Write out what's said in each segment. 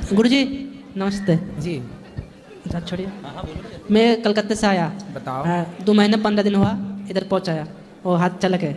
गुरुजी नमस्ते जी। छोड़िए। मैं कलकत्ते से आया। बताओ। 2 महीने 15 दिन हुआ इधर पहुंचाया और हाथ चल के।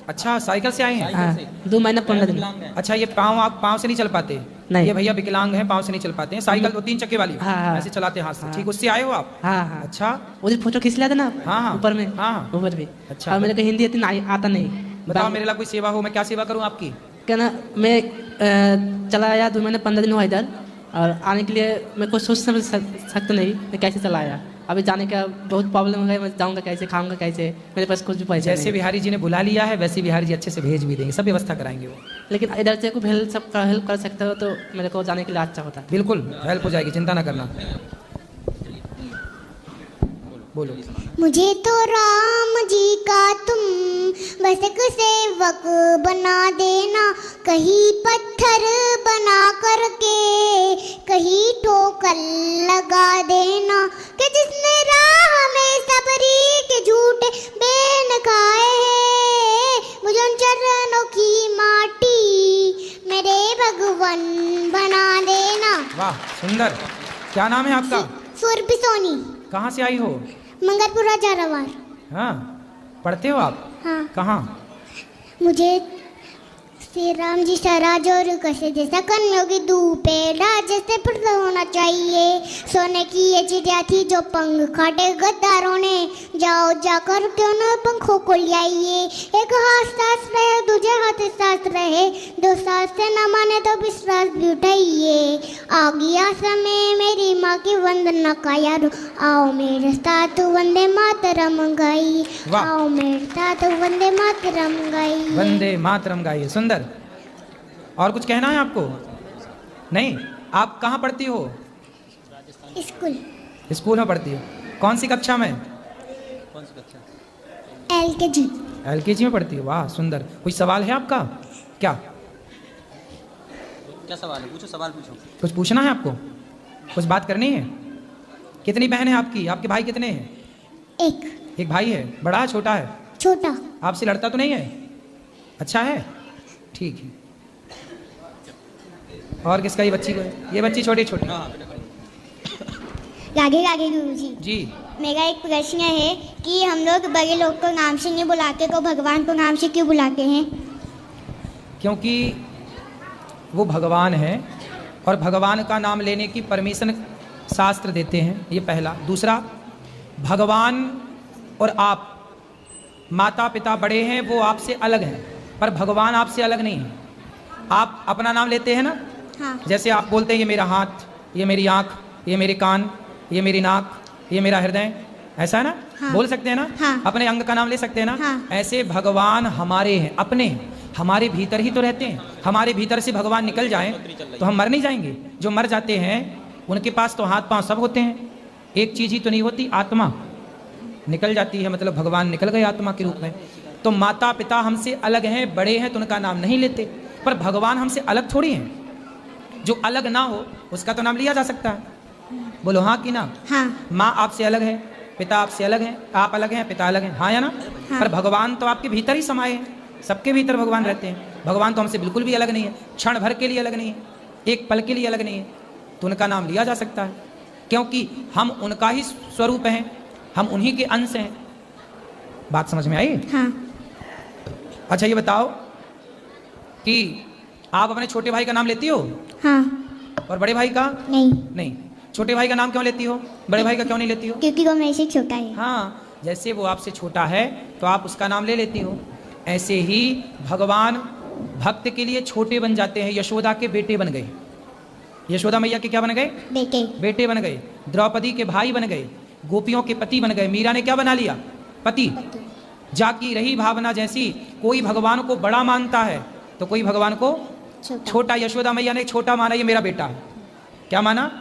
अच्छा, साइकिल से आए हैं? हाँ 2 महीने 15 दिन। अच्छा, ये पाँव आप पाँव से नहीं चल पाते? नहीं। ये भैया विकलांग हैं, पाँव से नहीं चल पाते हैं। साइकिल तो 3 चक्के वाली हाँ, हाँ। ऐसे चलाते हैं हाथ से। हाँ। ठीक, उससे आए हो आप? हाँ हाँ। अच्छा, उधर फोटो खींच लिया था ना। हाँ, हाँ। ऊपर में। हाँ, हाँ। ऊपर भी। अच्छा। और मेरे को हिंदी इतना आता नहीं। बताओ मेरे लिए कोई सेवा हो, मैं क्या सेवा करूँ आपकी? क्या ना, मैं चला आया 2 महीने 15 दिन हुआ इधर, और आने के लिए मेरे को सोच समझ सकते नहीं मैं कैसे चला आया। अभी जाने का बहुत प्रॉब्लम हो गया, मैं जाऊँगा कैसे, खाऊंगा कैसे, मेरे पास कुछ भी पैसा जैसे नहीं। बिहारी जी ने बुला लिया है वैसे बिहारी जी अच्छे से भेज भी देंगे, सब व्यवस्था कराएंगे वो। लेकिन इधर से कुछ हेल्प कर सकते हो तो मेरे को जाने के लिए अच्छा होता। बिल्कुल हेल्प हो जाएगी, चिंता ना करना। बोलो। मुझे तो राम जी का तुम बस एक सेवक बना देना, कहीं पत्थर बना करके कहीं ठोकर लगा देना, कि जिसने राह में सबरी के झूठे बेन खाए हैं, मुझे उन चरणों की माटी मेरे भगवान बना देना। वाह सुंदर। क्या नाम है आपका? सुरभि सोनी, कहाँ से आई हो? मंगलपुरा झालावाड़। हाँ, पढ़ते हो आप? हाँ। कहाँ? मुझे श्री राम जी सराज और कसे जैसा कर्मयोगी दूपेड़ा जैसे पुत्र होना चाहिए। सोने की ये चिड़िया थी जो पंख काटे गद्दारों ने, जाओ जाकर क्यों न पंखों को ले आइए। एक हाथ सास रहे दूसरे हाथ सास रहे, दो सास से न माने तो विश्वास भी उठाइए। आ गया समय मेरी माँ की वंदना का यारो, आओ मेरे साथ वंदे मातरम गाइए, आओ मेरे साथ वंदे मातरम गाइए। वंदे मातरम गाइए, सुंदर। और कुछ कहना है आपको? नहीं? आप कहाँ पढ़ती हो? स्कूल। स्कूल में पढ़ती हो? कौन सी कक्षा में? LKG। LKG में पढ़ती हो? वाह सुंदर। कोई सवाल है आपका? क्या सवाल है? पूछो, सवाल पूछो। कुछ पूछना है आपको? कुछ बात करनी है? कितनी बहन है आपकी? आपके भाई कितने हैं? एक भाई है। बड़ा है छोटा है? छोटा। आपसे लड़ता तो नहीं है? अच्छा है, ठीक है। और किसका? ये बच्ची को है? ये बच्ची छोटी छोटी। राधे राधे गुरुजी जी। मेरा एक प्रश्न है कि हम लोग बड़े लोग को नाम से नहीं बुलाते तो भगवान को नाम से क्यों बुलाते हैं? क्योंकि वो भगवान है और भगवान का नाम लेने की परमिशन शास्त्र देते हैं, ये पहला। दूसरा, भगवान और आप माता पिता बड़े हैं, वो आपसे अलग हैं, पर भगवान आपसे अलग नहीं है। आप अपना नाम लेते हैं ना? हाँ। जैसे आप बोलते हैं ये मेरा हाथ, ये मेरी आँख, ये मेरे कान, ये मेरी नाक, ये मेरा हृदय, ऐसा है ना? हाँ। बोल सकते हैं ना? हाँ। अपने अंग का नाम ले सकते हैं ना? हाँ। ऐसे भगवान हमारे हैं, अपने हैं, हमारे भीतर ही तो रहते हैं। हमारे भीतर से भगवान निकल जाएं तो हम मर नहीं जाएंगे। जो मर जाते हैं उनके पास तो हाथ पांव सब होते हैं, एक चीज़ ही तो नहीं होती, आत्मा निकल जाती है, मतलब भगवान निकल गए आत्मा के रूप में। तो माता पिता हमसे अलग हैं, बड़े हैं, तो उनका नाम नहीं लेते, पर भगवान हमसे अलग थोड़ी हैं। जो अलग ना हो उसका तो नाम लिया जा सकता है। बोलो हाँ कि ना? हाँ। माँ आपसे अलग है, पिता आपसे अलग है, आप अलग हैं, पिता अलग हैं, हाँ या ना? हाँ। पर भगवान तो आपके भीतर ही समाये हैं, सबके भीतर भगवान रहते हैं। भगवान तो हमसे बिल्कुल भी अलग नहीं है, क्षण भर के लिए अलग नहीं है, एक पल के लिए अलग नहीं है, तो उनका नाम लिया जा सकता है, क्योंकि हम उनका ही स्वरूप हैं, हम उन्हीं के अंश हैं। बात समझ में आई? हाँ। अच्छा ये बताओ कि आप अपने छोटे भाई का नाम लेती हो? हाँ। और बड़े भाई का? नहीं। छोटे भाई का नाम क्यों लेती हो, बड़े भाई का क्यों नहीं लेती हो? क्योंकि वो मेरे से छोटा है। हाँ, जैसे वो आपसे छोटा है तो आप उसका नाम ले लेती हो, ऐसे ही भगवान भक्त के लिए छोटे बन जाते हैं। यशोदा के बेटे बन गए, यशोदा मैया के क्या बन गए? बेटे बन गए। द्रौपदी के भाई बन गए, गोपियों के पति बन गए। मीरा ने क्या बना लिया? पति। जाकी रही भावना जैसी, कोई भगवान को बड़ा मानता है तो कोई भगवान को छोटा। यशोदा मैया ने छोटा माना, ये मेरा बेटा है। क्या माना?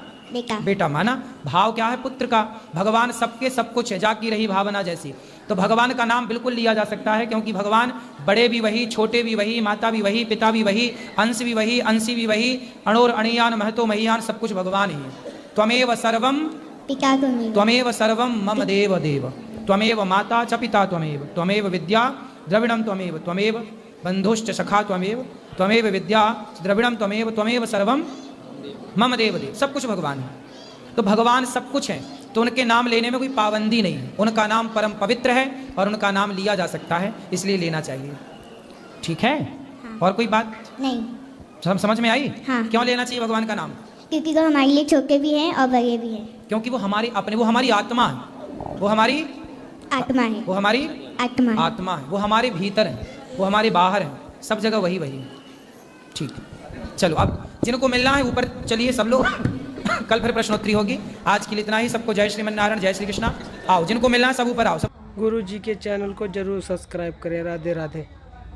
बेटा माना। भाव क्या है? पुत्र का। भगवान सबके सब कुछ है, जाकी रही भावना जैसी। तो भगवान का नाम बिल्कुल लिया जा सकता है, क्योंकि भगवान बड़े भी वही, छोटे भी वही, माता भी वही, पिता भी वही, अंश भी वही, अंशी भी वही, अणोर अणियान महतो महियान, सब कुछ भगवान ही है। त्वमेव सर्वम त्वमेव सर्वम मम देव देव, त्वमेव माता च पिता त्वमेव, त्वमेव विद्या द्रविणम त्वमेव, त्वमेव बंधुश्च सखा त्वमेव, त्वमेव विद्या द्रविणम त्वमेव, त्वमेव सर्वम मम देव देव, सब कुछ भगवान है। तो भगवान सब कुछ है, तो उनके नाम लेने में कोई पाबंदी नहीं है। उनका नाम परम पवित्र है और उनका नाम लिया जा सकता है, इसलिए लेना चाहिए। ठीक है? हाँ। और कोई बात नहीं। समझ में आई? हाँ। क्यों लेना चाहिए भगवान का नाम? क्योंकि वो हमारे लिए छोटे भी हैं और बड़े भी हैं। क्योंकि वो हमारी अपने, वो हमारी आत्मा है, वो हमारी आत्मा है, वो हमारी आत्मा है। आत्मा है, वो हमारे भीतर है, वो हमारे बाहर है, सब जगह वही वही है। ठीक, चलो अब जिनको मिलना है ऊपर चलिए सब लोग। कल फिर प्रश्नोत्तरी होगी। आज के लिए इतना ही। सबको जय श्रीमन नारायण, जय श्री कृष्णा। आओ, जिनको मिलना है सब ऊपर आओ। सब गुरु जी के चैनल को जरूर सब्सक्राइब करें। राधे राधे।